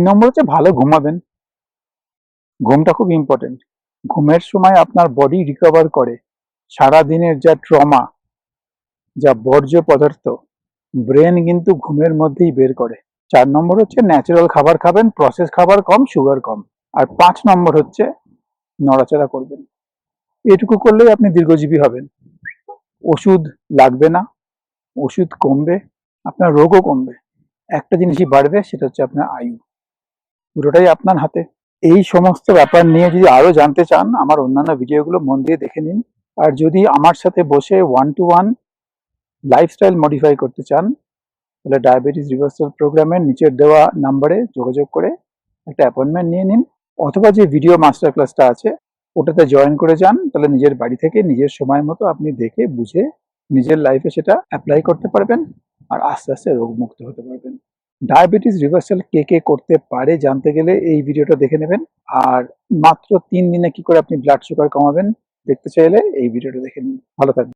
নম্বর হচ্ছে ভালো ঘুমাবেন। ঘুমটা খুব ইম্পর্টেন্ট। ঘুমের সময় আপনার বডি রিকভার করে সারাদিনের যা ট্রমা, যা বর্জ্য পদার্থ, ব্রেন কিন্তু ঘুমের মধ্যেই বের করে। 4 নম্বর হচ্ছে ন্যাচারাল খাবার খাবেন, প্রসেস খাবার কম, সুগার কম। আর 5 নম্বর হচ্ছে নড়াচড়া করবেন। এটুকু করলেই আপনি দীর্ঘজীবী হবেন। ওষুধ লাগবে না, ওষুধ কমবে, আপনার রোগও কমবে। একটা জিনিসই বাড়বে, সেটা হচ্ছে আপনার আয়ু। পুরোটাই আপনার হাতে। এই সমস্ত ব্যাপার নিয়ে যদি আরো জানতে চান, আমার অন্যান্য ভিডিওগুলো মন দিয়ে দেখে নিন। আর যদি আমার সাথে বসে 1-to-1 লাইফস্টাইল মডিফাই করতে চান, তাহলে ডায়াবেটিস রিভার্সাল প্রোগ্রামের নিচের দেওয়া নাম্বারে যোগাযোগ করে একটা অ্যাপয়েন্টমেন্ট নিয়ে নিন, অথবা যে ভিডিও মাস্টার ক্লাসটা আছে ওটাতে জয়েন করে যান। তাহলে নিজের বাড়ি থেকে নিজের সময় মতো আপনি দেখে বুঝে নিজের লাইফে সেটা অ্যাপ্লাই করতে পারবেন, আর আস্তে আস্তে রোগমুক্ত হতে পারবেন। ডায়াবেটিস রিভার্সাল কে কে করতে পারে জানতে গেলে এই ভিডিওটা দেখে নেবেন। আর মাত্র 3 দিনে কি করে আপনি ব্লাড সুগার কমাবেন দেখতে চাইলে এই ভিডিওটা দেখে নিন। ভালো থাকবেন।